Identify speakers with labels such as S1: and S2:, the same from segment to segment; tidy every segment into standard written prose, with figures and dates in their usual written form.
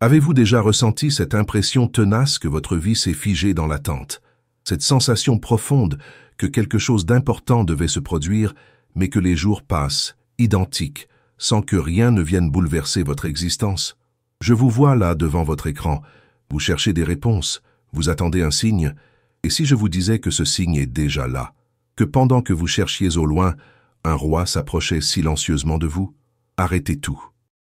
S1: Avez-vous déjà ressenti cette impression tenace que votre vie s'est figée dans l'attente? Cette sensation profonde que quelque chose d'important devait se produire, mais que les jours passent, identiques, sans que rien ne vienne bouleverser votre existence? Je vous vois là devant votre écran. Vous cherchez des réponses, vous attendez un signe. Et si je vous disais que ce signe est déjà là, que pendant que vous cherchiez au loin, un roi s'approchait silencieusement de vous? Arrêtez tout.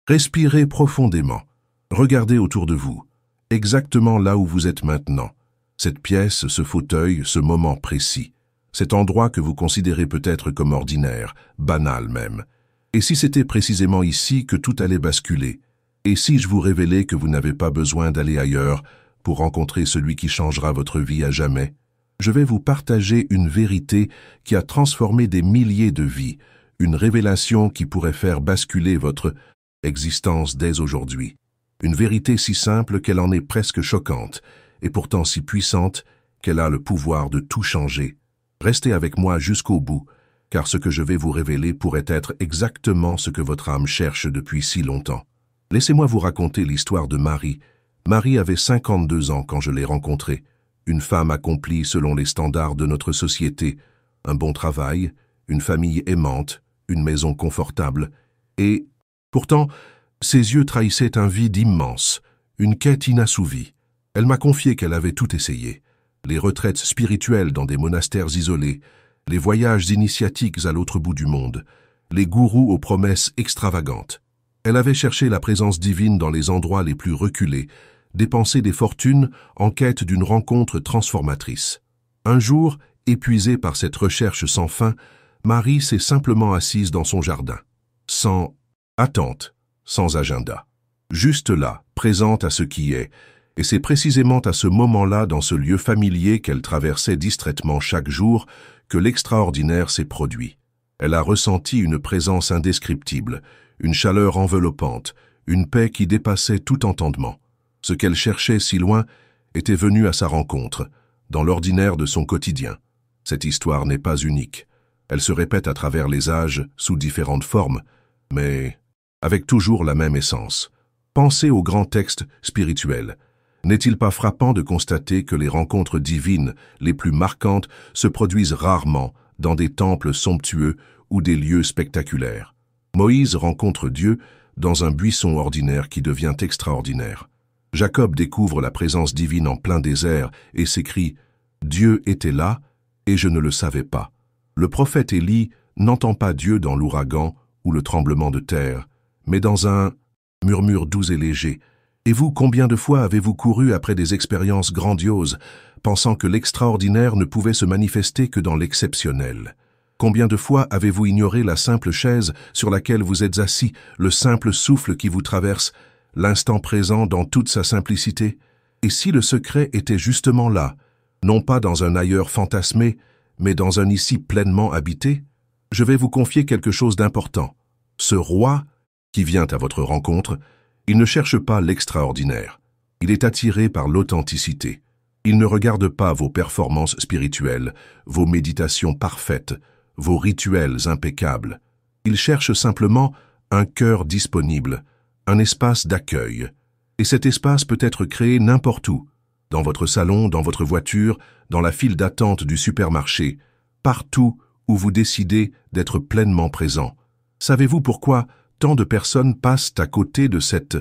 S1: Respirez profondément. Regardez autour de vous, exactement là où vous êtes maintenant. Cette pièce, ce fauteuil, ce moment précis. Cet endroit que vous considérez peut-être comme ordinaire, banal même. Et si c'était précisément ici que tout allait basculer? Et si je vous révélais que vous n'avez pas besoin d'aller ailleurs pour rencontrer celui qui changera votre vie à jamais? Je vais vous partager une vérité qui a transformé des milliers de vies, une révélation qui pourrait faire basculer votre existence dès aujourd'hui. Une vérité si simple qu'elle en est presque choquante, et pourtant si puissante qu'elle a le pouvoir de tout changer. Restez avec moi jusqu'au bout, car ce que je vais vous révéler pourrait être exactement ce que votre âme cherche depuis si longtemps. Laissez-moi vous raconter l'histoire de Marie. Marie avait 52 ans quand je l'ai rencontrée. Une femme accomplie selon les standards de notre société, un bon travail, une famille aimante, une maison confortable, et pourtant, ses yeux trahissaient un vide immense, une quête inassouvie. Elle m'a confié qu'elle avait tout essayé. Les retraites spirituelles dans des monastères isolés, les voyages initiatiques à l'autre bout du monde, les gourous aux promesses extravagantes. Elle avait cherché la présence divine dans les endroits les plus reculés, dépensé des fortunes en quête d'une rencontre transformatrice. Un jour, épuisée par cette recherche sans fin, Marie s'est simplement assise dans son jardin, sans attente, sans agenda. Juste là, présente à ce qui est, et c'est précisément à ce moment-là, dans ce lieu familier qu'elle traversait distraitement chaque jour, que l'extraordinaire s'est produit. Elle a ressenti une présence indescriptible, une chaleur enveloppante, une paix qui dépassait tout entendement. Ce qu'elle cherchait si loin était venu à sa rencontre, dans l'ordinaire de son quotidien. Cette histoire n'est pas unique. Elle se répète à travers les âges, sous différentes formes, mais avec toujours la même essence. Pensez aux grands textes spirituels. N'est-il pas frappant de constater que les rencontres divines les plus marquantes se produisent rarement dans des temples somptueux ou des lieux spectaculaires? Moïse rencontre Dieu dans un buisson ordinaire qui devient extraordinaire. Jacob découvre la présence divine en plein désert et s'écrie « Dieu était là et je ne le savais pas ». Le prophète Élie n'entend pas Dieu dans l'ouragan ou le tremblement de terre, mais dans un murmure doux et léger. Et vous, combien de fois avez-vous couru après des expériences grandioses, pensant que l'extraordinaire ne pouvait se manifester que dans l'exceptionnel? Combien de fois avez-vous ignoré la simple chaise sur laquelle vous êtes assis, le simple souffle qui vous traverse, l'instant présent dans toute sa simplicité? Et si le secret était justement là, non pas dans un ailleurs fantasmé, mais dans un ici pleinement habité? Je vais vous confier quelque chose d'important. Ce roi qui vient à votre rencontre, il ne cherche pas l'extraordinaire. Il est attiré par l'authenticité. Il ne regarde pas vos performances spirituelles, vos méditations parfaites, vos rituels impeccables. Il cherche simplement un cœur disponible, un espace d'accueil. Et cet espace peut être créé n'importe où, dans votre salon, dans votre voiture, dans la file d'attente du supermarché, partout où vous décidez d'être pleinement présent. Savez-vous pourquoi tant de personnes passent à côté de cette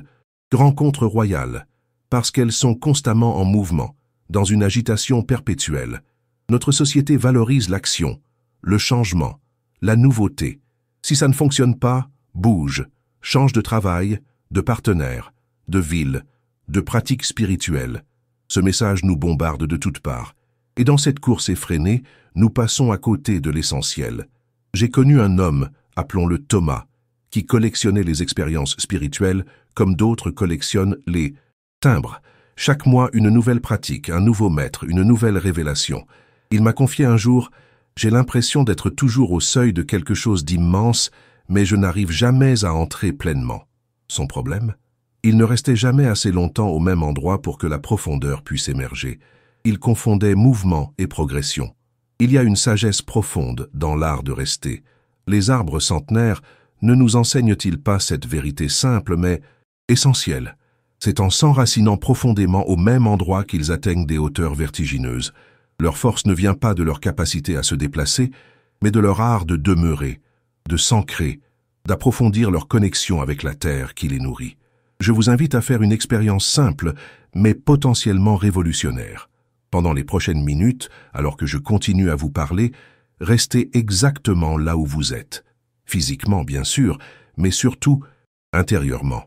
S1: rencontre royale? Parce qu'elles sont constamment en mouvement, dans une agitation perpétuelle. Notre société valorise l'action, le changement, la nouveauté. Si ça ne fonctionne pas, bouge, change de travail, de partenaire, de ville, de pratique spirituelle. Ce message nous bombarde de toutes parts. Et dans cette course effrénée, nous passons à côté de l'essentiel. J'ai connu un homme, appelons-le Thomas, qui collectionnait les expériences spirituelles comme d'autres collectionnent les timbres. Chaque mois, une nouvelle pratique, un nouveau maître, une nouvelle révélation. Il m'a confié un jour « J'ai l'impression d'être toujours au seuil de quelque chose d'immense, mais je n'arrive jamais à entrer pleinement. » Son problème? Il ne restait jamais assez longtemps au même endroit pour que la profondeur puisse émerger. Il confondait mouvement et progression. Il y a une sagesse profonde dans l'art de rester. Les arbres centenaires ne nous enseignent-ils pas cette vérité simple mais essentielle? C'est en s'enracinant profondément au même endroit qu'ils atteignent des hauteurs vertigineuses. Leur force ne vient pas de leur capacité à se déplacer, mais de leur art de demeurer, de s'ancrer, d'approfondir leur connexion avec la terre qui les nourrit. Je vous invite à faire une expérience simple, mais potentiellement révolutionnaire. Pendant les prochaines minutes, alors que je continue à vous parler, restez exactement là où vous êtes. Physiquement, bien sûr, mais surtout intérieurement.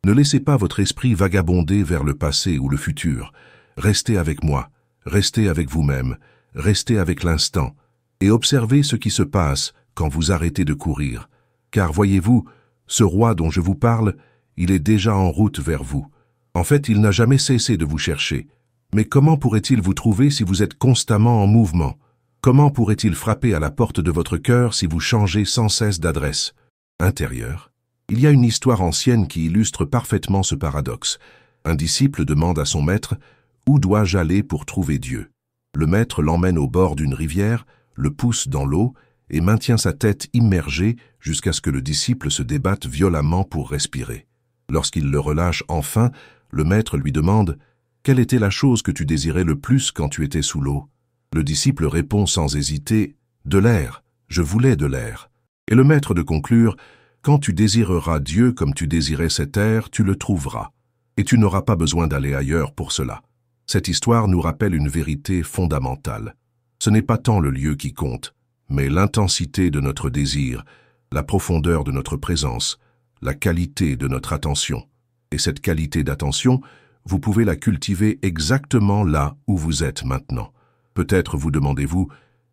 S1: Ne laissez pas votre esprit vagabonder vers le passé ou le futur. Restez avec moi, restez avec vous-même, restez avec l'instant, et observez ce qui se passe quand vous arrêtez de courir. Car voyez-vous, ce roi dont je vous parle, il est déjà en route vers vous. En fait, il n'a jamais cessé de vous chercher. Mais comment pourrait-il vous trouver si vous êtes constamment en mouvement? Comment pourrait-il frapper à la porte de votre cœur si vous changez sans cesse d'adresse intérieure? Il y a une histoire ancienne qui illustre parfaitement ce paradoxe. Un disciple demande à son maître « Où dois-je aller pour trouver Dieu ?» Le maître l'emmène au bord d'une rivière, le pousse dans l'eau et maintient sa tête immergée jusqu'à ce que le disciple se débatte violemment pour respirer. Lorsqu'il le relâche enfin, le maître lui demande « Quelle était la chose que tu désirais le plus quand tu étais sous l'eau ?» Le disciple répond sans hésiter « De l'air, je voulais de l'air. » Et le maître de conclure « Quand tu désireras Dieu comme tu désirais cet air, tu le trouveras. Et tu n'auras pas besoin d'aller ailleurs pour cela. » Cette histoire nous rappelle une vérité fondamentale. Ce n'est pas tant le lieu qui compte, mais l'intensité de notre désir, la profondeur de notre présence, la qualité de notre attention. Et cette qualité d'attention, vous pouvez la cultiver exactement là où vous êtes maintenant. Peut-être vous demandez-vous,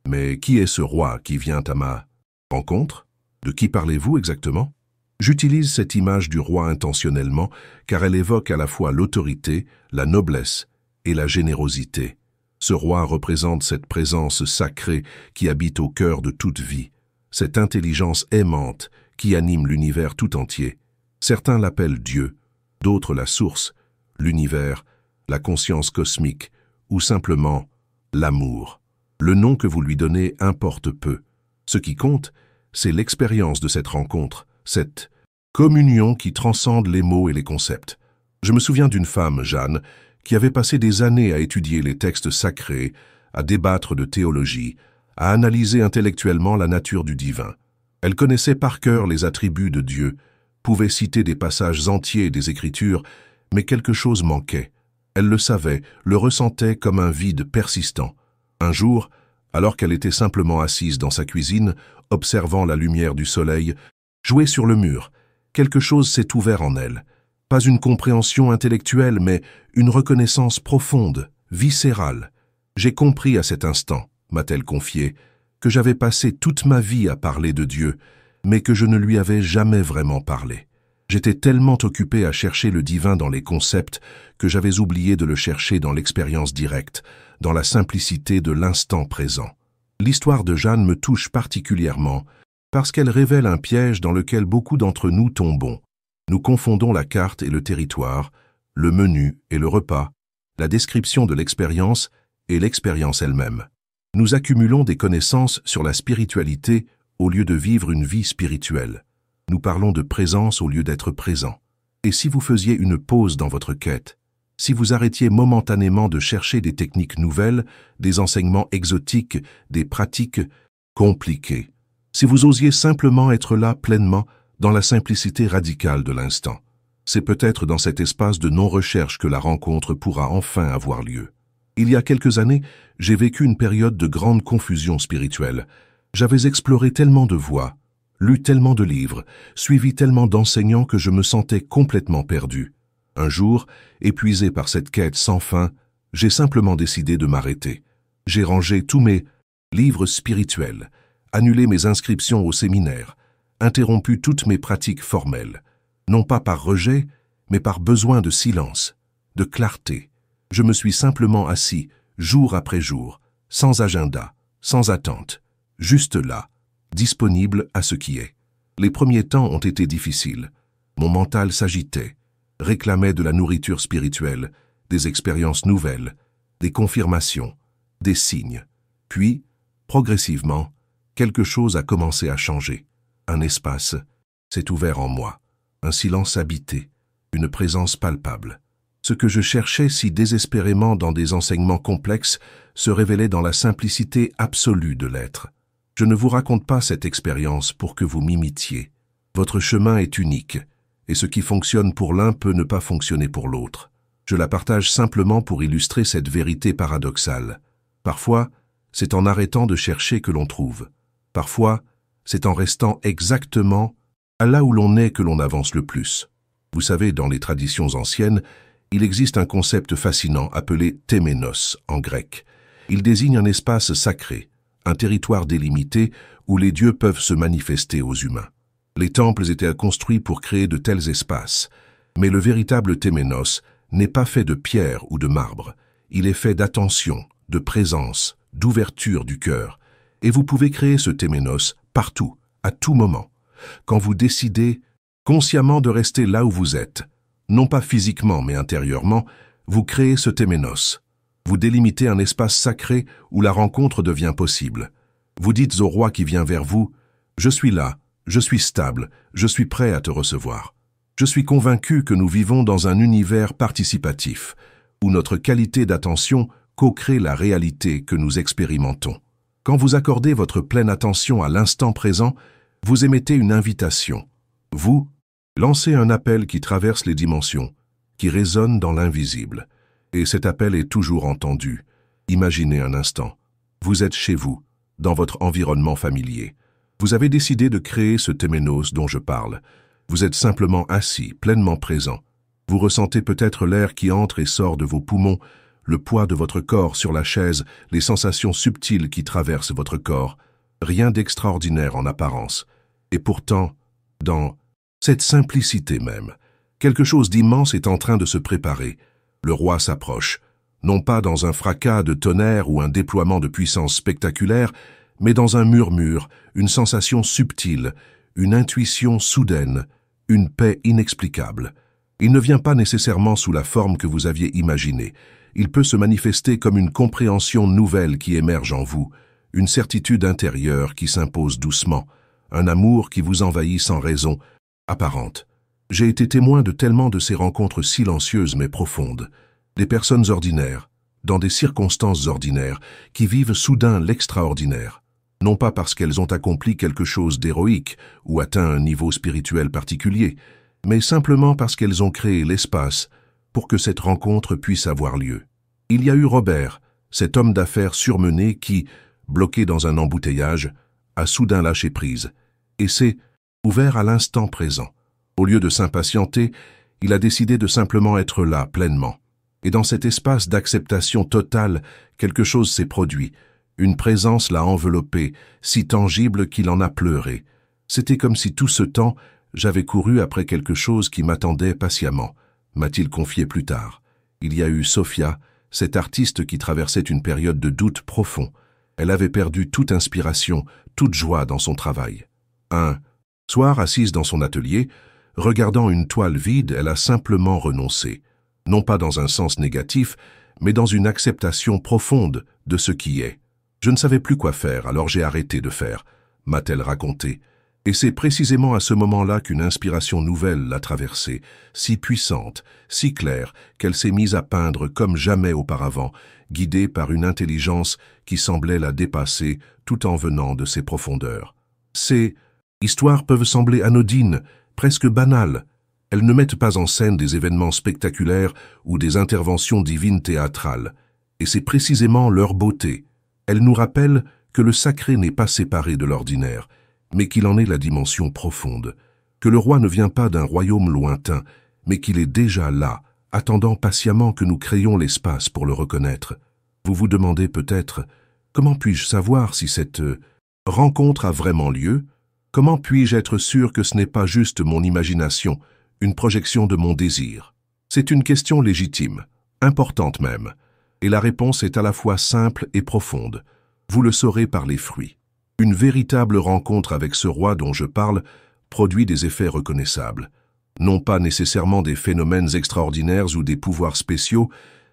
S1: mais qui est ce roi qui vient à ma rencontre? De qui parlez-vous exactement? J'utilise cette image du roi intentionnellement car elle évoque à la fois l'autorité, la noblesse et la générosité. Ce roi représente cette présence sacrée qui habite au cœur de toute vie, cette intelligence aimante qui anime l'univers tout entier. Certains l'appellent Dieu, d'autres la source, l'univers, la conscience cosmique ou simplement l'amour. Le nom que vous lui donnez importe peu. Ce qui compte, c'est l'expérience de cette rencontre, cette communion qui transcende les mots et les concepts. Je me souviens d'une femme, Jeanne, qui avait passé des années à étudier les textes sacrés, à débattre de théologie, à analyser intellectuellement la nature du divin. Elle connaissait par cœur les attributs de Dieu, pouvait citer des passages entiers des Écritures, mais quelque chose manquait. Elle le savait, le ressentait comme un vide persistant. Un jour, alors qu'elle était simplement assise dans sa cuisine, observant la lumière du soleil, jouer sur le mur, quelque chose s'est ouvert en elle. Pas une compréhension intellectuelle, mais une reconnaissance profonde, viscérale. J'ai compris à cet instant, m'a-t-elle confié, que j'avais passé toute ma vie à parler de Dieu, mais que je ne lui avais jamais vraiment parlé. J'étais tellement occupé à chercher le divin dans les concepts que j'avais oublié de le chercher dans l'expérience directe, dans la simplicité de l'instant présent. L'histoire de Jeanne me touche particulièrement parce qu'elle révèle un piège dans lequel beaucoup d'entre nous tombons. Nous confondons la carte et le territoire, le menu et le repas, la description de l'expérience et l'expérience elle-même. Nous accumulons des connaissances sur la spiritualité au lieu de vivre une vie spirituelle. Nous parlons de présence au lieu d'être présent. Et si vous faisiez une pause dans votre quête, si vous arrêtiez momentanément de chercher des techniques nouvelles, des enseignements exotiques, des pratiques compliquées, si vous osiez simplement être là pleinement dans la simplicité radicale de l'instant, c'est peut-être dans cet espace de non-recherche que la rencontre pourra enfin avoir lieu. Il y a quelques années, j'ai vécu une période de grande confusion spirituelle. J'avais exploré tellement de voies, lu tellement de livres, suivi tellement d'enseignants que je me sentais complètement perdu. Un jour, épuisé par cette quête sans fin, j'ai simplement décidé de m'arrêter. J'ai rangé tous mes livres spirituels, annulé mes inscriptions au séminaire, interrompu toutes mes pratiques formelles, non pas par rejet, mais par besoin de silence, de clarté. Je me suis simplement assis, jour après jour, sans agenda, sans attente, juste là, disponible à ce qui est. Les premiers temps ont été difficiles. Mon mental s'agitait, réclamait de la nourriture spirituelle, des expériences nouvelles, des confirmations, des signes. Puis, progressivement, quelque chose a commencé à changer. Un espace s'est ouvert en moi, un silence habité, une présence palpable. Ce que je cherchais si désespérément dans des enseignements complexes se révélait dans la simplicité absolue de l'être. Je ne vous raconte pas cette expérience pour que vous m'imitiez. Votre chemin est unique, et ce qui fonctionne pour l'un peut ne pas fonctionner pour l'autre. Je la partage simplement pour illustrer cette vérité paradoxale. Parfois, c'est en arrêtant de chercher que l'on trouve. Parfois, c'est en restant exactement à là où l'on est que l'on avance le plus. Vous savez, dans les traditions anciennes, il existe un concept fascinant appelé téménos en grec. Il désigne un espace sacré, un territoire délimité où les dieux peuvent se manifester aux humains. Les temples étaient construits pour créer de tels espaces, mais le véritable téménos n'est pas fait de pierre ou de marbre. Il est fait d'attention, de présence, d'ouverture du cœur. Et vous pouvez créer ce téménos partout, à tout moment, quand vous décidez consciemment de rester là où vous êtes. Non pas physiquement, mais intérieurement, vous créez ce téménos. Vous délimitez un espace sacré où la rencontre devient possible. Vous dites au roi qui vient vers vous, « Je suis là, je suis stable, je suis prêt à te recevoir. » Je suis convaincu que nous vivons dans un univers participatif, où notre qualité d'attention co-crée la réalité que nous expérimentons. Quand vous accordez votre pleine attention à l'instant présent, vous émettez une invitation. Vous lancez un appel qui traverse les dimensions, qui résonne dans l'invisible. Et cet appel est toujours entendu. Imaginez un instant. Vous êtes chez vous, dans votre environnement familier. Vous avez décidé de créer ce téménos dont je parle. Vous êtes simplement assis, pleinement présent. Vous ressentez peut-être l'air qui entre et sort de vos poumons, le poids de votre corps sur la chaise, les sensations subtiles qui traversent votre corps. Rien d'extraordinaire en apparence. Et pourtant, dans cette simplicité même, quelque chose d'immense est en train de se préparer. Le roi s'approche, non pas dans un fracas de tonnerre ou un déploiement de puissance spectaculaire, mais dans un murmure, une sensation subtile, une intuition soudaine, une paix inexplicable. Il ne vient pas nécessairement sous la forme que vous aviez imaginée. Il peut se manifester comme une compréhension nouvelle qui émerge en vous, une certitude intérieure qui s'impose doucement, un amour qui vous envahit sans raison apparente. J'ai été témoin de tellement de ces rencontres silencieuses mais profondes. Des personnes ordinaires, dans des circonstances ordinaires, qui vivent soudain l'extraordinaire. Non pas parce qu'elles ont accompli quelque chose d'héroïque ou atteint un niveau spirituel particulier, mais simplement parce qu'elles ont créé l'espace pour que cette rencontre puisse avoir lieu. Il y a eu Robert, cet homme d'affaires surmené qui, bloqué dans un embouteillage, a soudain lâché prise et s'est ouvert à l'instant présent. Au lieu de s'impatienter, il a décidé de simplement être là, pleinement. Et dans cet espace d'acceptation totale, quelque chose s'est produit. Une présence l'a enveloppé, si tangible qu'il en a pleuré. C'était comme si tout ce temps, j'avais couru après quelque chose qui m'attendait patiemment, m'a-t-il confié plus tard. Il y a eu Sophia, cette artiste qui traversait une période de doute profond. Elle avait perdu toute inspiration, toute joie dans son travail. Un soir, assise dans son atelier, regardant une toile vide, elle a simplement renoncé. Non pas dans un sens négatif, mais dans une acceptation profonde de ce qui est. Je ne savais plus quoi faire, alors j'ai arrêté de faire, m'a-t-elle raconté. Et c'est précisément à ce moment-là qu'une inspiration nouvelle l'a traversée, si puissante, si claire, qu'elle s'est mise à peindre comme jamais auparavant, guidée par une intelligence qui semblait la dépasser tout en venant de ses profondeurs. Ces histoires peuvent sembler anodines, presque banales. Elles ne mettent pas en scène des événements spectaculaires ou des interventions divines théâtrales. Et c'est précisément leur beauté. Elles nous rappellent que le sacré n'est pas séparé de l'ordinaire, mais qu'il en est la dimension profonde, que le roi ne vient pas d'un royaume lointain, mais qu'il est déjà là, attendant patiemment que nous créions l'espace pour le reconnaître. Vous vous demandez peut-être, comment puis-je savoir si cette rencontre a vraiment lieu? Comment puis-je être sûr que ce n'est pas juste mon imagination, une projection de mon désir? C'est une question légitime, importante même, et la réponse est à la fois simple et profonde. Vous le saurez par les fruits. Une véritable rencontre avec ce roi dont je parle produit des effets reconnaissables. Non pas nécessairement des phénomènes extraordinaires ou des pouvoirs spéciaux,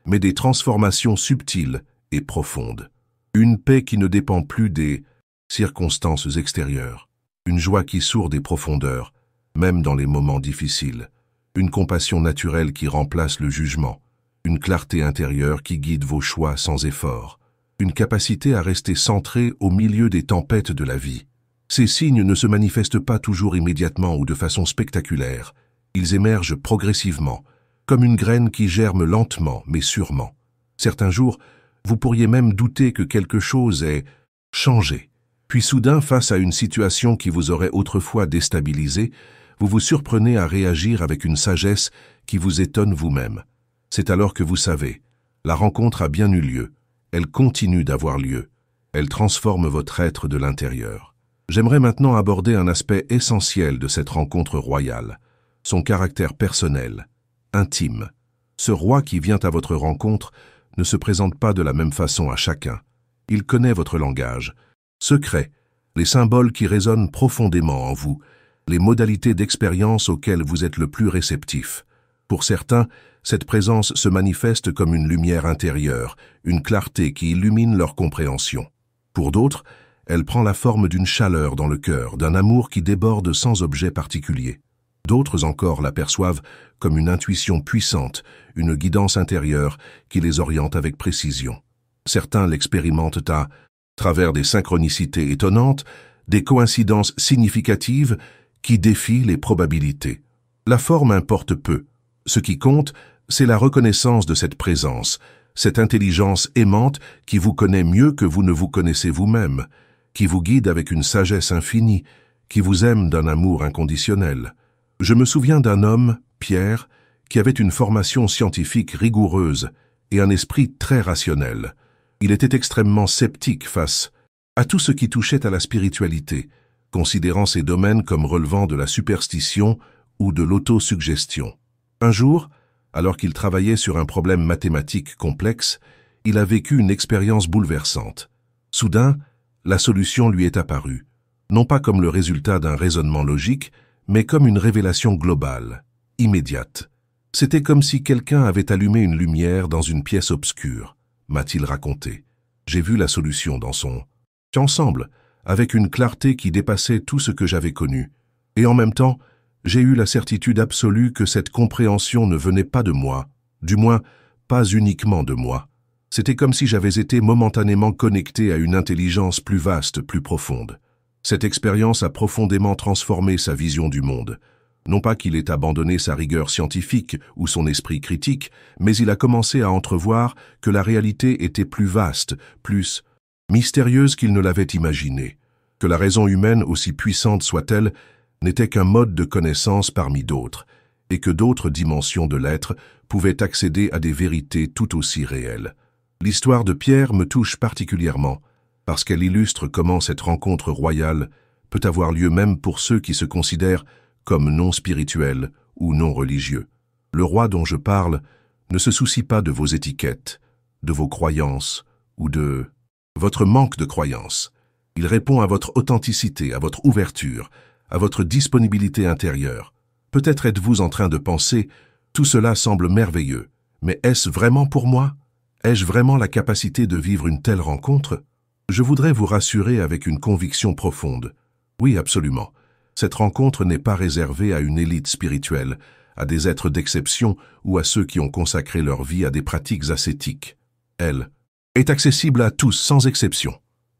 S1: mais des transformations subtiles et profondes. Une paix qui ne dépend plus des circonstances extérieures. Une joie qui sourd des profondeurs, même dans les moments difficiles. une compassion naturelle qui remplace le jugement, une clarté intérieure qui guide vos choix sans effort, une capacité à rester centré au milieu des tempêtes de la vie. Ces signes ne se manifestent pas toujours immédiatement ou de façon spectaculaire. Ils émergent progressivement, comme une graine qui germe lentement mais sûrement. Certains jours, vous pourriez même douter que quelque chose ait changé. Puis soudain, face à une situation qui vous aurait autrefois déstabilisé, vous vous surprenez à réagir avec une sagesse qui vous étonne vous-même. C'est alors que vous savez, la rencontre a bien eu lieu, elle continue d'avoir lieu, elle transforme votre être de l'intérieur. J'aimerais maintenant aborder un aspect essentiel de cette rencontre royale, son caractère personnel, intime. Ce roi qui vient à votre rencontre ne se présente pas de la même façon à chacun. Il connaît votre langage, secret, les symboles qui résonnent profondément en vous, les modalités d'expérience auxquelles vous êtes le plus réceptif. Pour certains, cette présence se manifeste comme une lumière intérieure, une clarté qui illumine leur compréhension. Pour d'autres, elle prend la forme d'une chaleur dans le cœur, d'un amour qui déborde sans objet particulier. D'autres encore l'aperçoivent comme une intuition puissante, une guidance intérieure qui les oriente avec précision. Certains l'expérimentent à travers des synchronicités étonnantes, des coïncidences significatives qui défient les probabilités. La forme importe peu. Ce qui compte, c'est la reconnaissance de cette présence, cette intelligence aimante qui vous connaît mieux que vous ne vous connaissez vous-même, qui vous guide avec une sagesse infinie, qui vous aime d'un amour inconditionnel. Je me souviens d'un homme, Pierre, qui avait une formation scientifique rigoureuse et un esprit très rationnel. Il était extrêmement sceptique face à tout ce qui touchait à la spiritualité, considérant ces domaines comme relevant de la superstition ou de l'autosuggestion. Un jour, alors qu'il travaillait sur un problème mathématique complexe, il a vécu une expérience bouleversante. Soudain, la solution lui est apparue, non pas comme le résultat d'un raisonnement logique, mais comme une révélation globale, immédiate. C'était comme si quelqu'un avait allumé une lumière dans une pièce obscure, m'a-t-il raconté. J'ai vu la solution dans son ensemble, avec une clarté qui dépassait tout ce que j'avais connu. Et en même temps, j'ai eu la certitude absolue que cette compréhension ne venait pas de moi, du moins pas uniquement de moi. C'était comme si j'avais été momentanément connecté à une intelligence plus vaste, plus profonde. Cette expérience a profondément transformé sa vision du monde. Non pas qu'il ait abandonné sa rigueur scientifique ou son esprit critique, mais il a commencé à entrevoir que la réalité était plus vaste, plus mystérieuse qu'il ne l'avait imaginé, que la raison humaine, aussi puissante soit-elle, n'était qu'un mode de connaissance parmi d'autres, et que d'autres dimensions de l'être pouvaient accéder à des vérités tout aussi réelles. L'histoire de Pierre me touche particulièrement, parce qu'elle illustre comment cette rencontre royale peut avoir lieu même pour ceux qui se considèrent comme non spirituels ou non religieux. Le roi dont je parle ne se soucie pas de vos étiquettes, de vos croyances ou de votre manque de croyance. Il répond à votre authenticité, à votre ouverture, à votre disponibilité intérieure. Peut-être êtes-vous en train de penser « Tout cela semble merveilleux, mais est-ce vraiment pour moi? Ai-je vraiment la capacité de vivre une telle rencontre ?» Je voudrais vous rassurer avec une conviction profonde. Oui, absolument. Cette rencontre n'est pas réservée à une élite spirituelle, à des êtres d'exception ou à ceux qui ont consacré leur vie à des pratiques ascétiques. Elle est accessible à tous sans exception.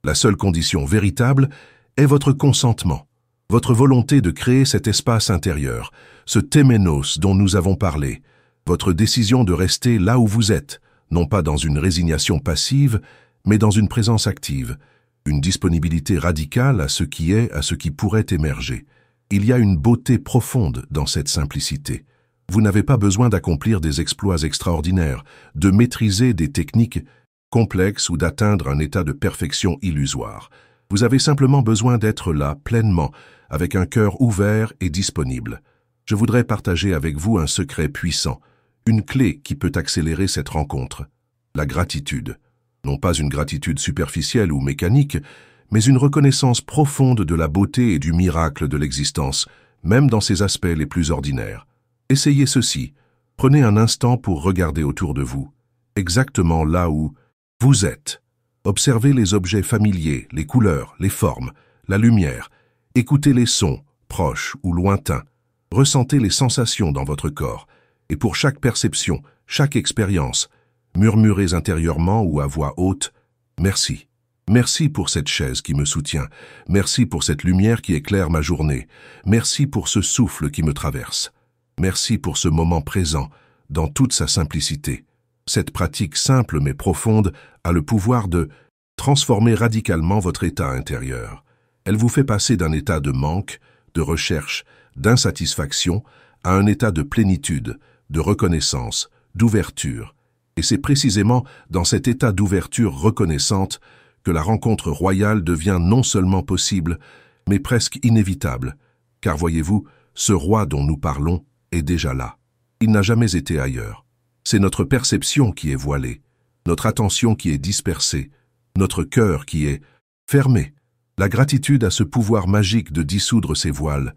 S1: La seule condition véritable est votre consentement, votre volonté de créer cet espace intérieur, ce téménos dont nous avons parlé, votre décision de rester là où vous êtes, non pas dans une résignation passive, mais dans une présence active, une disponibilité radicale à ce qui est, à ce qui pourrait émerger. Il y a une beauté profonde dans cette simplicité. Vous n'avez pas besoin d'accomplir des exploits extraordinaires, de maîtriser des techniques complexes ou d'atteindre un état de perfection illusoire. Vous avez simplement besoin d'être là, pleinement, avec un cœur ouvert et disponible. Je voudrais partager avec vous un secret puissant, une clé qui peut accélérer cette rencontre. La gratitude. Non pas une gratitude superficielle ou mécanique, mais une reconnaissance profonde de la beauté et du miracle de l'existence, même dans ses aspects les plus ordinaires. Essayez ceci. Prenez un instant pour regarder autour de vous, exactement là où vous êtes. Observez les objets familiers, les couleurs, les formes, la lumière. Écoutez les sons, proches ou lointains. Ressentez les sensations dans votre corps, et pour chaque perception, chaque expérience, murmurez intérieurement ou à voix haute « Merci ». Merci pour cette chaise qui me soutient. Merci pour cette lumière qui éclaire ma journée. Merci pour ce souffle qui me traverse. Merci pour ce moment présent, dans toute sa simplicité. Cette pratique simple mais profonde a le pouvoir de transformer radicalement votre état intérieur. Elle vous fait passer d'un état de manque, de recherche, d'insatisfaction, à un état de plénitude, de reconnaissance, d'ouverture. Et c'est précisément dans cet état d'ouverture reconnaissante que la rencontre royale devient non seulement possible, mais presque inévitable. Car voyez-vous, ce roi dont nous parlons est déjà là. Il n'a jamais été ailleurs. C'est notre perception qui est voilée, notre attention qui est dispersée, notre cœur qui est fermé. La gratitude a ce pouvoir magique de dissoudre ces voiles,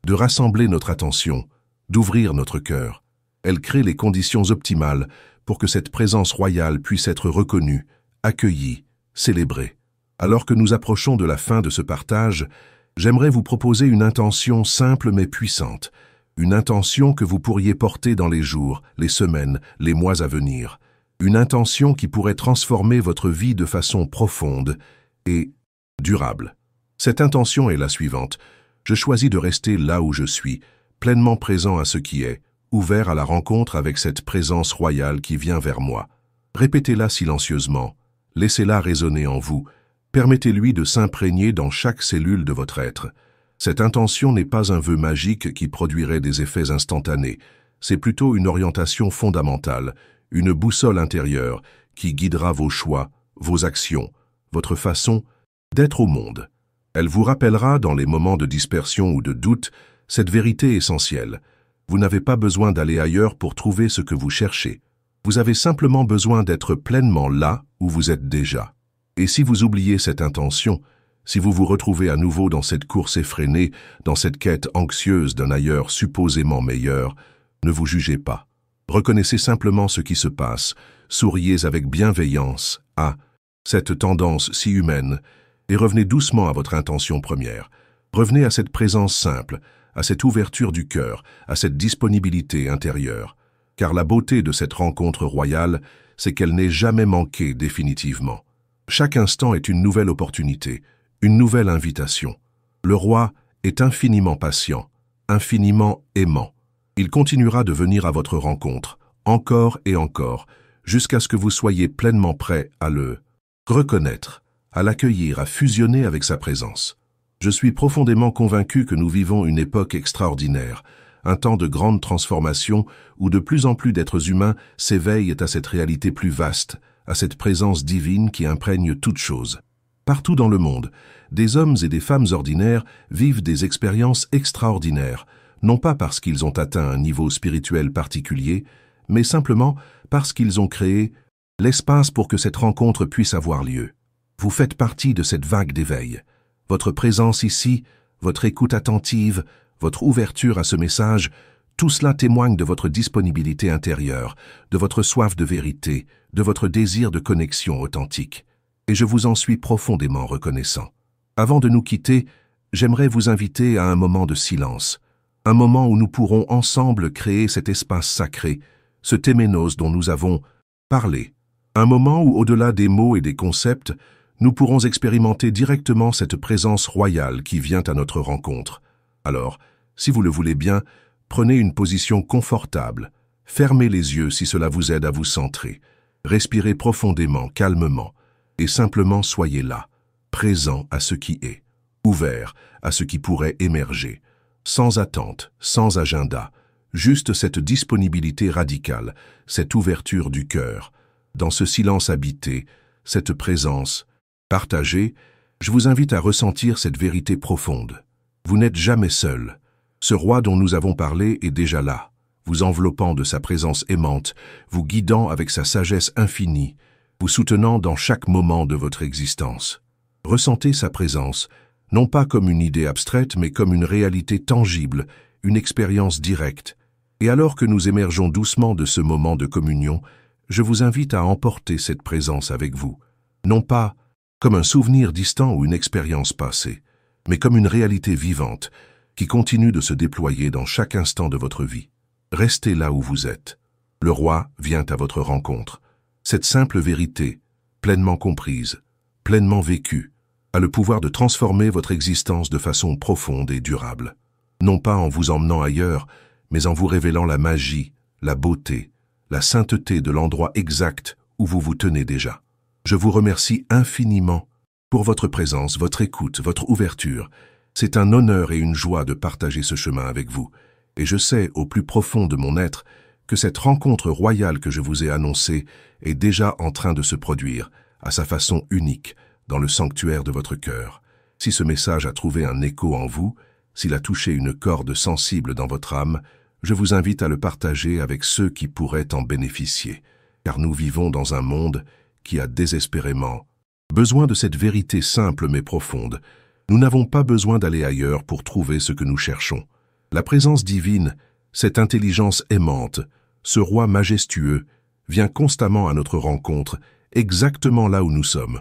S1: de rassembler notre attention, d'ouvrir notre cœur. Elle crée les conditions optimales pour que cette présence royale puisse être reconnue, accueillie, célébrée. Alors que nous approchons de la fin de ce partage, j'aimerais vous proposer une intention simple mais puissante, une intention que vous pourriez porter dans les jours, les semaines, les mois à venir, une intention qui pourrait transformer votre vie de façon profonde et durable. Cette intention est la suivante. Je choisis de rester là où je suis, pleinement présent à ce qui est, ouvert à la rencontre avec cette présence royale qui vient vers moi. Répétez-la silencieusement. Laissez-la résonner en vous. Permettez-lui de s'imprégner dans chaque cellule de votre être. Cette intention n'est pas un vœu magique qui produirait des effets instantanés. C'est plutôt une orientation fondamentale, une boussole intérieure qui guidera vos choix, vos actions, votre façon d'être au monde. Elle vous rappellera dans les moments de dispersion ou de doute cette vérité essentielle. Vous n'avez pas besoin d'aller ailleurs pour trouver ce que vous cherchez. Vous avez simplement besoin d'être pleinement là où vous êtes déjà. Et si vous oubliez cette intention, si vous vous retrouvez à nouveau dans cette course effrénée, dans cette quête anxieuse d'un ailleurs supposément meilleur, ne vous jugez pas. Reconnaissez simplement ce qui se passe, souriez avec bienveillance à cette tendance si humaine et revenez doucement à votre intention première. Revenez à cette présence simple, à cette ouverture du cœur, à cette disponibilité intérieure. Car la beauté de cette rencontre royale, c'est qu'elle n'est jamais manquée définitivement. Chaque instant est une nouvelle opportunité, une nouvelle invitation. Le roi est infiniment patient, infiniment aimant. Il continuera de venir à votre rencontre, encore et encore, jusqu'à ce que vous soyez pleinement prêt à le reconnaître, à l'accueillir, à fusionner avec sa présence. Je suis profondément convaincu que nous vivons une époque extraordinaire, un temps de grande transformation où de plus en plus d'êtres humains s'éveillent à cette réalité plus vaste, à cette présence divine qui imprègne toute chose. Partout dans le monde, des hommes et des femmes ordinaires vivent des expériences extraordinaires, non pas parce qu'ils ont atteint un niveau spirituel particulier, mais simplement parce qu'ils ont créé l'espace pour que cette rencontre puisse avoir lieu. Vous faites partie de cette vague d'éveil. Votre présence ici, votre écoute attentive, votre ouverture à ce message, tout cela témoigne de votre disponibilité intérieure, de votre soif de vérité, de votre désir de connexion authentique. Et je vous en suis profondément reconnaissant. Avant de nous quitter, j'aimerais vous inviter à un moment de silence, un moment où nous pourrons ensemble créer cet espace sacré, ce téménos dont nous avons parlé. Un moment où, au-delà des mots et des concepts, nous pourrons expérimenter directement cette présence royale qui vient à notre rencontre. Alors, si vous le voulez bien, prenez une position confortable, fermez les yeux si cela vous aide à vous centrer, respirez profondément, calmement, et simplement soyez là, présent à ce qui est, ouvert à ce qui pourrait émerger, sans attente, sans agenda, juste cette disponibilité radicale, cette ouverture du cœur, dans ce silence habité, cette présence partagée. Je vous invite à ressentir cette vérité profonde. Vous n'êtes jamais seul. Ce roi dont nous avons parlé est déjà là, vous enveloppant de sa présence aimante, vous guidant avec sa sagesse infinie, vous soutenant dans chaque moment de votre existence. Ressentez sa présence, non pas comme une idée abstraite, mais comme une réalité tangible, une expérience directe. Et alors que nous émergeons doucement de ce moment de communion, je vous invite à emporter cette présence avec vous, non pas comme un souvenir distant ou une expérience passée, mais comme une réalité vivante, qui continue de se déployer dans chaque instant de votre vie. Restez là où vous êtes. Le roi vient à votre rencontre. Cette simple vérité, pleinement comprise, pleinement vécue, a le pouvoir de transformer votre existence de façon profonde et durable. Non pas en vous emmenant ailleurs, mais en vous révélant la magie, la beauté, la sainteté de l'endroit exact où vous vous tenez déjà. Je vous remercie infiniment pour votre présence, votre écoute, votre ouverture. C'est un honneur et une joie de partager ce chemin avec vous. Et je sais, au plus profond de mon être, que cette rencontre royale que je vous ai annoncée est déjà en train de se produire, à sa façon unique, dans le sanctuaire de votre cœur. Si ce message a trouvé un écho en vous, s'il a touché une corde sensible dans votre âme, je vous invite à le partager avec ceux qui pourraient en bénéficier, car nous vivons dans un monde qui a désespérément besoin de cette vérité simple mais profonde. Nous n'avons pas besoin d'aller ailleurs pour trouver ce que nous cherchons. La présence divine, cette intelligence aimante, ce roi majestueux, vient constamment à notre rencontre, exactement là où nous sommes.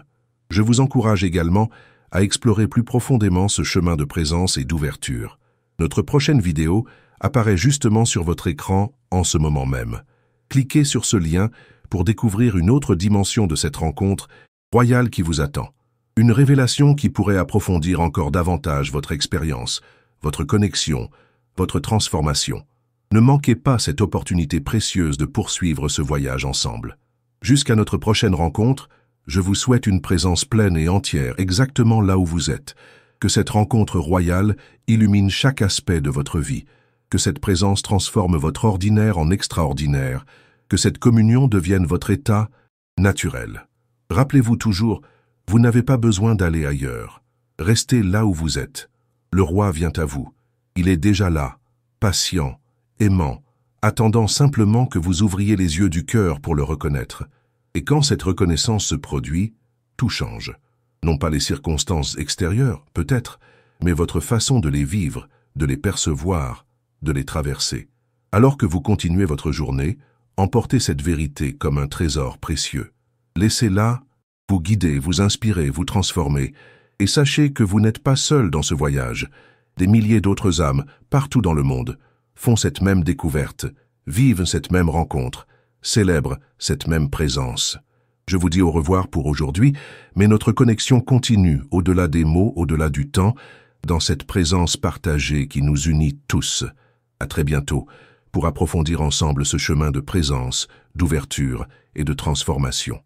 S1: Je vous encourage également à explorer plus profondément ce chemin de présence et d'ouverture. Notre prochaine vidéo apparaît justement sur votre écran en ce moment même. Cliquez sur ce lien pour découvrir une autre dimension de cette rencontre royale qui vous attend. Une révélation qui pourrait approfondir encore davantage votre expérience, votre connexion, votre transformation. Ne manquez pas cette opportunité précieuse de poursuivre ce voyage ensemble. Jusqu'à notre prochaine rencontre, je vous souhaite une présence pleine et entière exactement là où vous êtes. Que cette rencontre royale illumine chaque aspect de votre vie. Que cette présence transforme votre ordinaire en extraordinaire. Que cette communion devienne votre état naturel. Rappelez-vous toujours, vous n'avez pas besoin d'aller ailleurs. Restez là où vous êtes. Le roi vient à vous. Il est déjà là, patient, aimant, attendant simplement que vous ouvriez les yeux du cœur pour le reconnaître. Et quand cette reconnaissance se produit, tout change. Non pas les circonstances extérieures, peut-être, mais votre façon de les vivre, de les percevoir, de les traverser. Alors que vous continuez votre journée, emportez cette vérité comme un trésor précieux. Laissez-la vous guider, vous inspirer, vous transformer, et sachez que vous n'êtes pas seul dans ce voyage. Des milliers d'autres âmes, partout dans le monde, font cette même découverte, vivent cette même rencontre, célèbrent cette même présence. Je vous dis au revoir pour aujourd'hui, mais notre connexion continue, au-delà des mots, au-delà du temps, dans cette présence partagée qui nous unit tous. À très bientôt, pour approfondir ensemble ce chemin de présence, d'ouverture et de transformation.